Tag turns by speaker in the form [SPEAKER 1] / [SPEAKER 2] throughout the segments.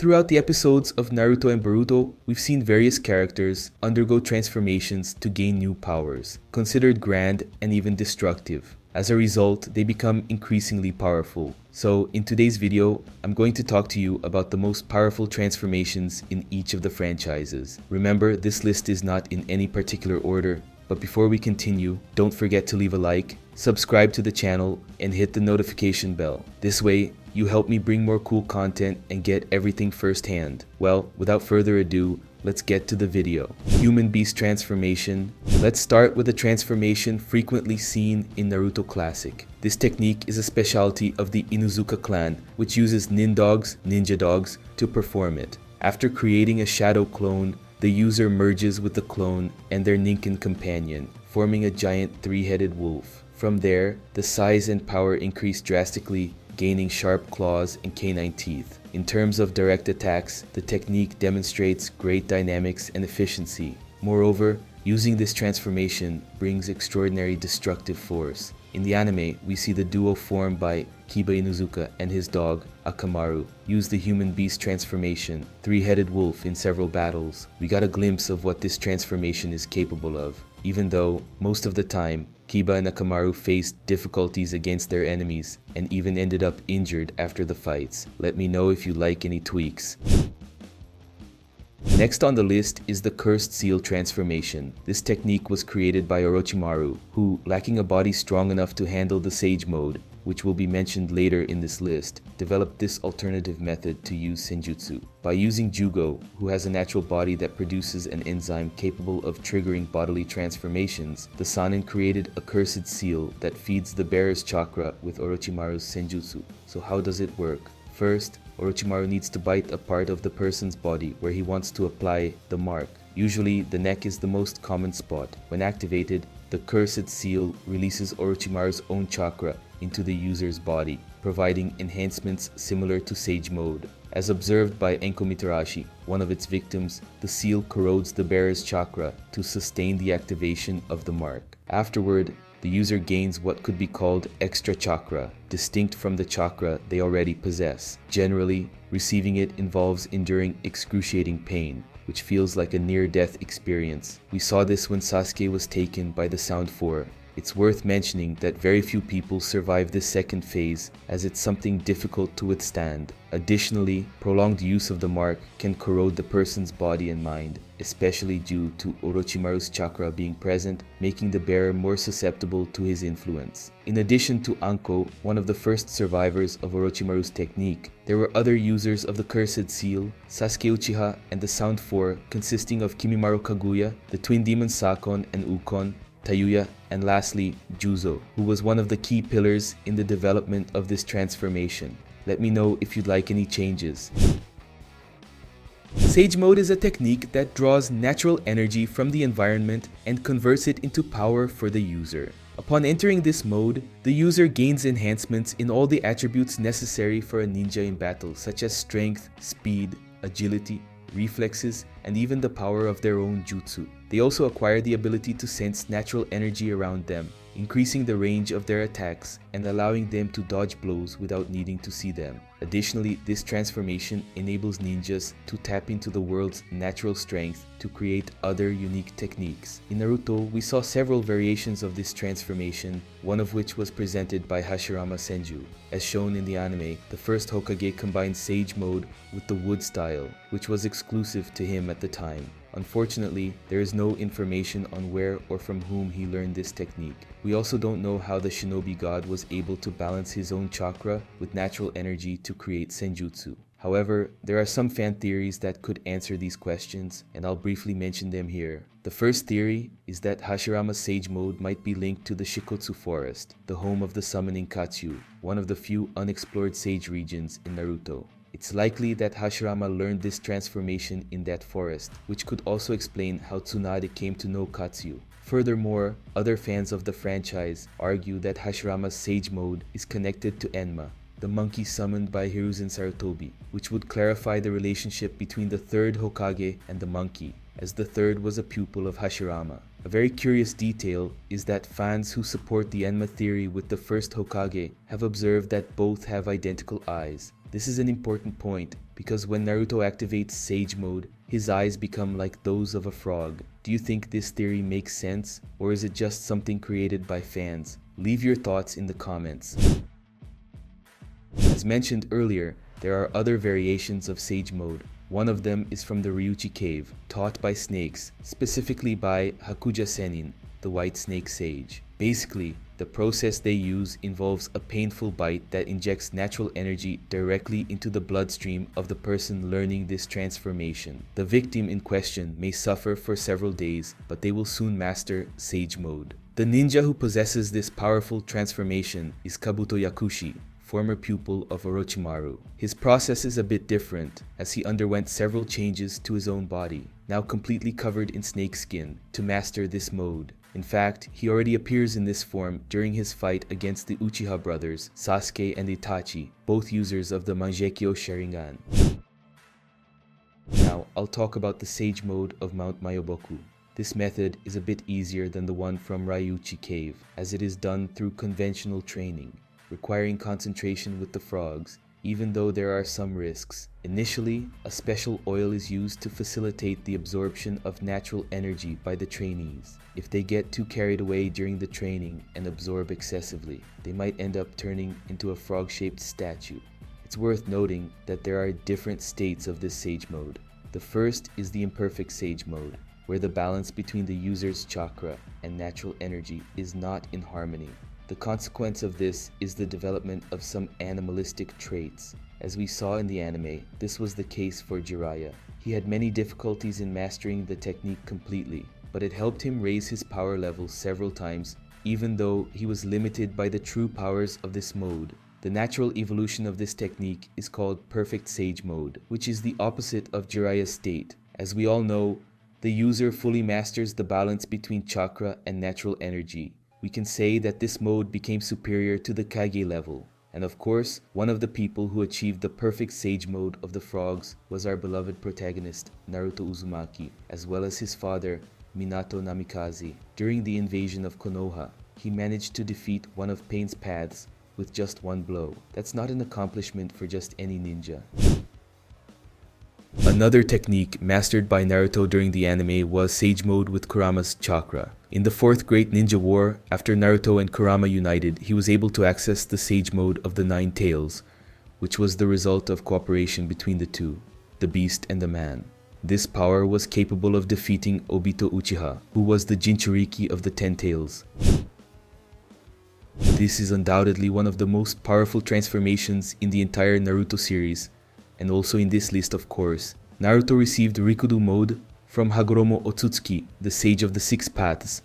[SPEAKER 1] Throughout the episodes of Naruto and Boruto, we've seen various characters undergo transformations to gain new powers, considered grand and even destructive. As a result, they become increasingly powerful. So in today's video, I'm going to talk to you about the most powerful transformations in each of the franchises. Remember, this list is not in any particular order, but before we continue, don't forget to leave a like, subscribe to the channel, and hit the notification bell. This way, you help me bring more cool content and get everything firsthand. Well, without further ado, let's get to the video. Human Beast Transformation. Let's start with a transformation frequently seen in Naruto Classic. This technique is a specialty of the Inuzuka clan, which uses ninja dogs, to perform it. After creating a shadow clone, the user merges with the clone and their Ninken companion, forming a giant three-headed wolf. From there, the size and power increase drastically, gaining sharp claws and canine teeth. In terms of direct attacks, the technique demonstrates great dynamics and efficiency. Moreover, using this transformation brings extraordinary destructive force. In the anime, we see the duo formed by Kiba Inuzuka and his dog, Akamaru, use the Human Beast transformation, three-headed wolf, in several battles. We got a glimpse of what this transformation is capable of, even though, most of the time, Kiba and Akamaru faced difficulties against their enemies and even ended up injured after the fights. Let me know if you like any tweaks. Next on the list is the Cursed Seal transformation. This technique was created by Orochimaru, who, lacking a body strong enough to handle the Sage Mode, which will be mentioned later in this list, developed this alternative method to use Senjutsu. By using Jugo, who has a natural body that produces an enzyme capable of triggering bodily transformations, the Sannin created a Cursed Seal that feeds the bearer's chakra with Orochimaru's Senjutsu. So how does it work? First, Orochimaru needs to bite a part of the person's body where he wants to apply the mark. Usually, the neck is the most common spot. When activated, the Cursed Seal releases Orochimaru's own chakra into the user's body, providing enhancements similar to Sage Mode. As observed by Enko Mitarashi, one of its victims, the seal corrodes the bearer's chakra to sustain the activation of the mark. Afterward, the user gains what could be called extra chakra, distinct from the chakra they already possess. Generally, receiving it involves enduring excruciating pain, which feels like a near-death experience. We saw this when Sasuke was taken by the Sound 4. It's worth mentioning that very few people survive this second phase, as it's something difficult to withstand. Additionally, prolonged use of the mark can corrode the person's body and mind, especially due to Orochimaru's chakra being present, making the bearer more susceptible to his influence. In addition to Anko, one of the first survivors of Orochimaru's technique, there were other users of the Cursed Seal, Sasuke Uchiha and the Sound 4, consisting of Kimimaro Kaguya, the twin demons Sakon and Ukon, Tayuya, and lastly, Juzo, who was one of the key pillars in the development of this transformation. Let me know if you'd like any changes. Sage Mode is a technique that draws natural energy from the environment and converts it into power for the user. Upon entering this mode, the user gains enhancements in all the attributes necessary for a ninja in battle, such as strength, speed, agility, reflexes, and even the power of their own jutsu. They also acquire the ability to sense natural energy around them, increasing the range of their attacks and allowing them to dodge blows without needing to see them. Additionally, this transformation enables ninjas to tap into the world's natural strength to create other unique techniques. In Naruto, we saw several variations of this transformation, one of which was presented by Hashirama Senju. As shown in the anime, the first Hokage combined Sage Mode with the Wood style, which was exclusive to him at the time. Unfortunately, there is no information on where or from whom he learned this technique. We also don't know how the shinobi god was able to balance his own chakra with natural energy to create senjutsu. However, there are some fan theories that could answer these questions, and I'll briefly mention them here. The first theory is that Hashirama's Sage Mode might be linked to the Shikotsu Forest, the home of the summoning Katsu, one of the few unexplored sage regions in Naruto. It's likely that Hashirama learned this transformation in that forest, which could also explain how Tsunade came to know Katsu. Furthermore, other fans of the franchise argue that Hashirama's Sage Mode is connected to Enma, the monkey summoned by Hiruzen Sarutobi, which would clarify the relationship between the third Hokage and the monkey, as the third was a pupil of Hashirama. A very curious detail is that fans who support the Enma theory with the first Hokage have observed that both have identical eyes. This is an important point because when Naruto activates Sage Mode, his eyes become like those of a frog. Do you think this theory makes sense, or is it just something created by fans? Leave your thoughts in the comments. As mentioned earlier, there are other variations of Sage Mode. One of them is from the Ryuchi cave, taught by snakes, specifically by Hakuja Sennin, the white snake sage. Basically, the process they use involves a painful bite that injects natural energy directly into the bloodstream of the person learning this transformation. The victim in question may suffer for several days, but they will soon master Sage Mode. The ninja who possesses this powerful transformation is Kabuto Yakushi, former pupil of Orochimaru. His process is a bit different, as he underwent several changes to his own body, now completely covered in snake skin, to master this mode. In fact, he already appears in this form during his fight against the Uchiha brothers, Sasuke and Itachi, both users of the Mangekyo Sharingan. Now, I'll talk about the Sage Mode of Mount Mayoboku. This method is a bit easier than the one from Ryuchi Cave, as it is done through conventional training, requiring concentration with the frogs, even though there are some risks. Initially, a special oil is used to facilitate the absorption of natural energy by the trainees. If they get too carried away during the training and absorb excessively, they might end up turning into a frog-shaped statue. It's worth noting that there are different states of this Sage Mode. The first is the imperfect Sage Mode, where the balance between the user's chakra and natural energy is not in harmony. The consequence of this is the development of some animalistic traits. As we saw in the anime, this was the case for Jiraiya. He had many difficulties in mastering the technique completely, but it helped him raise his power level several times, even though he was limited by the true powers of this mode. The natural evolution of this technique is called Perfect Sage Mode, which is the opposite of Jiraiya's state. As we all know, the user fully masters the balance between chakra and natural energy. We can say that this mode became superior to the Kage level. And of course, one of the people who achieved the perfect Sage Mode of the frogs was our beloved protagonist, Naruto Uzumaki, as well as his father, Minato Namikaze. During the invasion of Konoha, he managed to defeat one of Pain's paths with just one blow. That's not an accomplishment for just any ninja. Another technique mastered by Naruto during the anime was Sage Mode with Kurama's chakra. In the Fourth Great Ninja War, after Naruto and Kurama united, he was able to access the Sage Mode of the Nine Tails, which was the result of cooperation between the two, the beast and the man. This power was capable of defeating Obito Uchiha, who was the Jinchuriki of the Ten Tails. This is undoubtedly one of the most powerful transformations in the entire Naruto series, and also in this list of course. Naruto received Rikudo mode from Hagoromo Otsutsuki, the Sage of the Six Paths,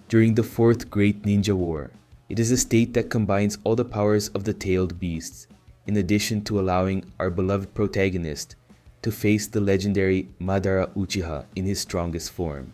[SPEAKER 1] during the Fourth Great Ninja War. It is a state that combines all the powers of the tailed beasts, in addition to allowing our beloved protagonist to face the legendary Madara Uchiha in his strongest form.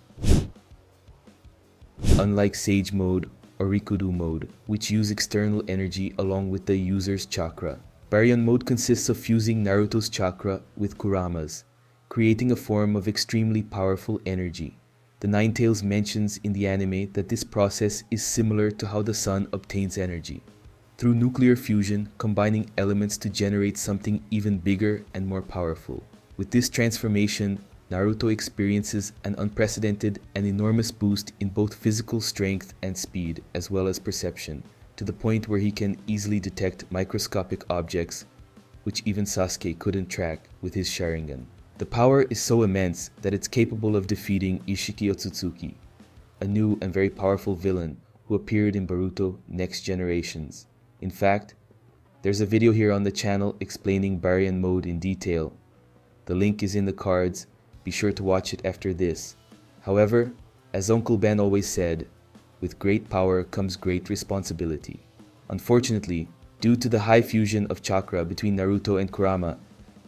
[SPEAKER 1] Unlike Sage Mode or Rikudo mode, which use external energy along with the user's chakra, Baryon Mode consists of fusing Naruto's chakra with Kurama's, creating a form of extremely powerful energy. The Nine Tails mentions in the anime that this process is similar to how the sun obtains energy, through nuclear fusion, combining elements to generate something even bigger and more powerful. With this transformation, Naruto experiences an unprecedented and enormous boost in both physical strength and speed, as well as perception, to the point where he can easily detect microscopic objects, which even Sasuke couldn't track with his Sharingan. The power is so immense that it's capable of defeating Ishiki Otsutsuki, a new and very powerful villain who appeared in Boruto Next Generations. In fact, there's a video here on the channel explaining Baryon Mode in detail. The link is in the cards, be sure to watch it after this. However, as Uncle Ben always said, with great power comes great responsibility. Unfortunately, due to the high fusion of chakra between Naruto and Kurama,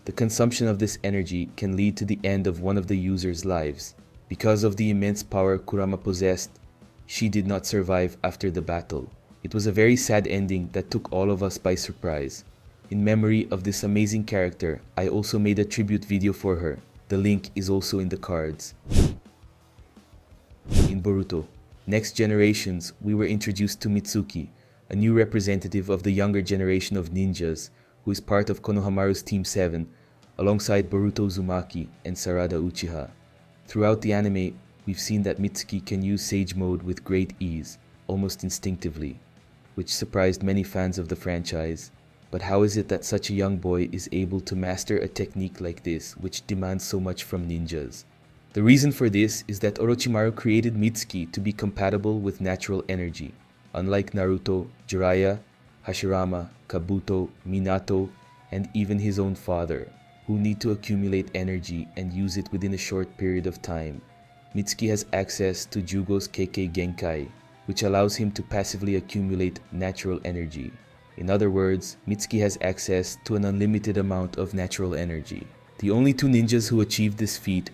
[SPEAKER 1] the consumption of this energy can lead to the end of one of the user's lives. Because of the immense power Kurama possessed, she did not survive after the battle. It was a very sad ending that took all of us by surprise. In memory of this amazing character, I also made a tribute video for her. The link is also in the cards. In Boruto Next Generations, we were introduced to Mitsuki, a new representative of the younger generation of ninjas, who is part of Konohamaru's Team 7, alongside Boruto Uzumaki and Sarada Uchiha. Throughout the anime, we've seen that Mitsuki can use Sage Mode with great ease, almost instinctively, which surprised many fans of the franchise. But how is it that such a young boy is able to master a technique like this, which demands so much from ninjas? The reason for this is that Orochimaru created Mitsuki to be compatible with natural energy. Unlike Naruto, Jiraiya, Hashirama, Kabuto, Minato, and even his own father, who need to accumulate energy and use it within a short period of time, Mitsuki has access to Jugo's Kekkei Genkai, which allows him to passively accumulate natural energy. In other words, Mitsuki has access to an unlimited amount of natural energy. The only two ninjas who achieved this feat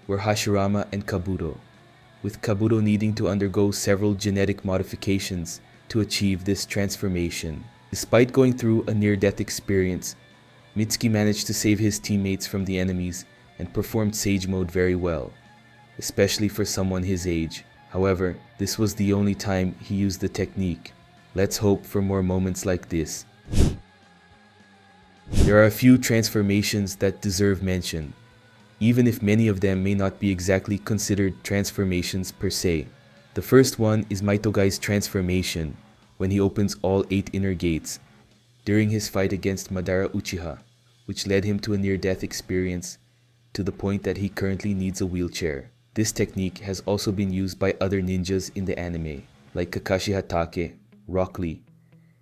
[SPEAKER 1] were Hashirama and Kabuto, with Kabuto needing to undergo several genetic modifications to achieve this transformation. Despite going through a near-death experience, Mitsuki managed to save his teammates from the enemies and performed Sage Mode very well, especially for someone his age. However, this was the only time he used the technique. Let's hope for more moments like this. There are a few transformations that deserve mention, even if many of them may not be exactly considered transformations per se. The first one is Maitogai's transformation, when he opens all 8 inner gates, during his fight against Madara Uchiha, which led him to a near-death experience to the point that he currently needs a wheelchair. This technique has also been used by other ninjas in the anime, like Kakashi Hatake, Rock Lee,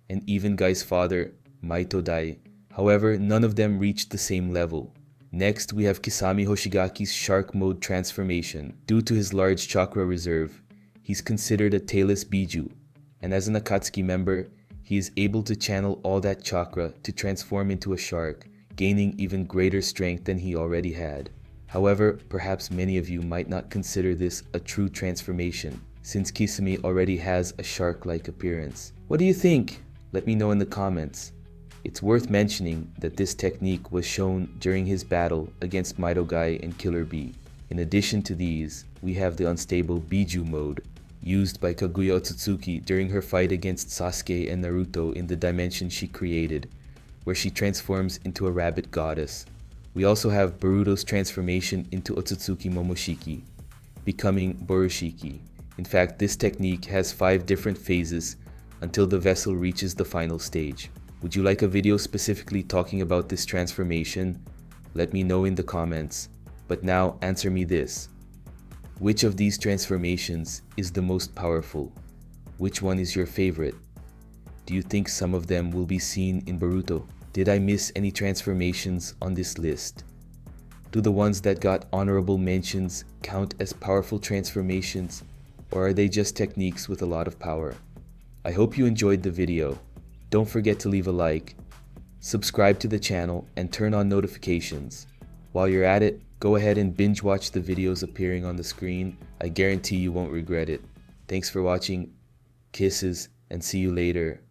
[SPEAKER 1] and even Guy's father, Maito Dai. However, none of them reached the same level. Next, we have Kisame Hoshigaki's Shark Mode transformation. Due to his large chakra reserve, he's considered a tailless Biju, and as an Akatsuki member, he is able to channel all that chakra to transform into a shark, gaining even greater strength than he already had. However, perhaps many of you might not consider this a true transformation, since Kisame already has a shark-like appearance. What do you think? Let me know in the comments. It's worth mentioning that this technique was shown during his battle against Maitogai and Killer Bee. In addition to these, we have the unstable Biju mode, used by Kaguya Otsutsuki during her fight against Sasuke and Naruto in the dimension she created, where she transforms into a rabbit goddess. We also have Boruto's transformation into Otsutsuki Momoshiki, becoming Borushiki. In fact, this technique has 5 different phases until the vessel reaches the final stage. Would you like a video specifically talking about this transformation? Let me know in the comments. But now answer me this. Which of these transformations is the most powerful? Which one is your favorite? Do you think some of them will be seen in Boruto? Did I miss any transformations on this list? Do the ones that got honorable mentions count as powerful transformations, or are they just techniques with a lot of power? I hope you enjoyed the video. Don't forget to leave a like, subscribe to the channel, and turn on notifications. While you're at it, go ahead and binge watch the videos appearing on the screen. I guarantee you won't regret it. Thanks for watching, kisses, and see you later.